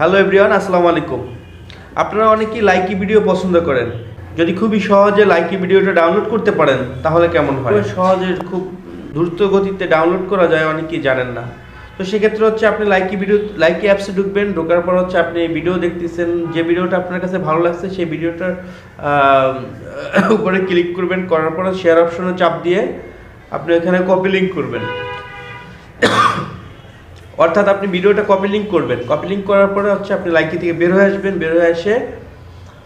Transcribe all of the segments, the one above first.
Hello everyone, আসসালামু আলাইকুম। আপনারা অনেকেই লাইকি ভিডিও পছন্দ করেন। যদি খুবই সহজে লাইকি ভিডিওটা ডাউনলোড করতে পারেন তাহলে কেমন হয়? সহজে খুব দ্রুত গতিতে ডাউনলোড করা যায় অনেকেই জানেন না। তো সেক্ষেত্রে হচ্ছে আপনি লাইকি অ্যাপসে ঢুকবেন। ঢোকার পর হচ্ছে আপনি ভিডিও দেখতেছেন, যে ভিডিওটা আপনার কাছে ভালো লাগছে সেই ভিডিওটার উপরে ক্লিক করবেন। করার পর শেয়ার অপশনে চাপ দিয়ে আপনি এখানে কপি লিঙ্ক করবেন। অর্থাৎ আপনি ভিডিওটা কপি লিঙ্ক করবেন। কপি লিঙ্ক করার পরে হচ্ছে আপনি লাইকি থেকে বের হয়ে আসবেন। বের হয়ে এসে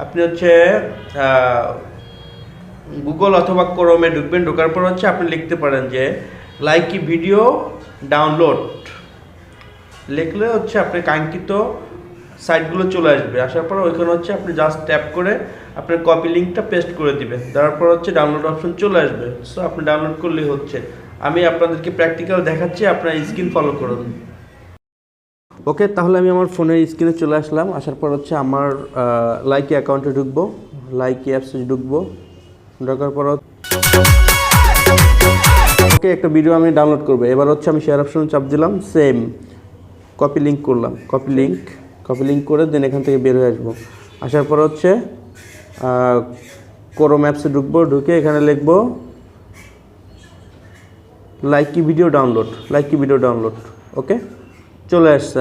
আপনি হচ্ছে গুগল অথবা ক্রোমে ঢুকবেন। ঢোকার পর হচ্ছে আপনি লিখতে পারেন যে লাইকি ভিডিও ডাউনলোড লিখলে হচ্ছে আপনি কাঙ্ক্ষিত সাইটগুলো চলে আসবে। আসার পর ওইখানে হচ্ছে আপনি জাস্ট ট্যাপ করে আপনার কপি লিঙ্কটা পেস্ট করে দিবেন। তারপর হচ্ছে ডাউনলোড অপশন চলে আসবে। সো আপনি ডাউনলোড করলেই হচ্ছে। আমি আপনাদেরকে প্র্যাকটিক্যাল দেখাচ্ছি, আপনার স্ক্রিন ফলো করুন। ওকে, তাহলে আমি আমার ফোনের স্ক্রিনে চলে আসলাম। আসার পর হচ্ছে আমার লাইকি অ্যাকাউন্টে ঢুকবো, লাইকি অ্যাপসে ঢুকবো। ঢোকার পর ওকে, একটা ভিডিও আমি ডাউনলোড করবো। এবার হচ্ছে আমি শেয়ার অপশনে চাপ দিলাম, সেম কপি লিঙ্ক করলাম। কপি লিঙ্ক করে দেন এখান থেকে বের হয়ে আসবো। আসার পর হচ্ছে ক্রোম অ্যাপসে ঢুকবো। ঢুকে এখানে লিখবো লাইকি ভিডিও ডাউনলোড। ওকে, চলে আসছে,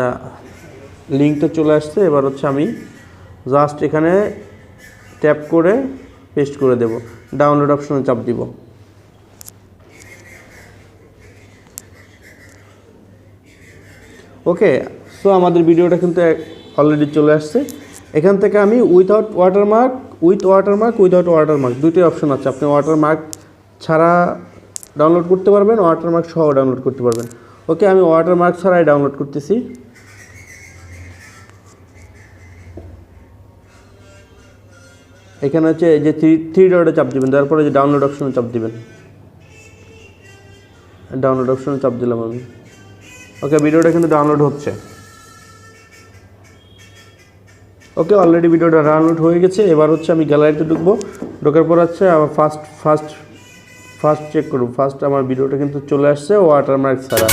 লিঙ্কটা চলে আসছে। এবার হচ্ছে আমি জাস্ট এখানে ট্যাপ করে পেস্ট করে দেব, ডাউনলোড অপশনে চাপ দিব। ওকে, সো আমাদের ভিডিওটা কিন্তু অলরেডি চলে আসছে। এখান থেকে আমি উইথআউট ওয়াটারমার্ক দুটোই অপশন আছে। আপনি ওয়াটারমার্ক ছাড়া ডাউনলোড করতে পারবেন, ওয়াটারমার্ক সহ ডাউনলোড করতে পারবেন। ওকে, আমি ওয়াটারমার্ক ছাড়াই ডাউনলোড করতেছি। এখানে হচ্ছে যে থ্রি ডটে চাপ দিবেন, তারপরে যে ডাউনলোড অপশনে চাপ দিবেন। ডাউনলোড অপশনে চাপ দিলাম আমি। ওকে, ভিডিওটা কিন্তু ডাউনলোড হচ্ছে। ওকে, অলরেডি ভিডিওটা ডাউনলোড হয়ে গেছে। এবার হচ্ছে আমি গ্যালারিতে ঢুকবো। ঢোকার পর হচ্ছে আমার ফার্স্ট চেক করব। ফার্স্ট আমার ভিডিওটা কিন্তু চলে আসছে ওয়াটারমার্ক ছাড়া।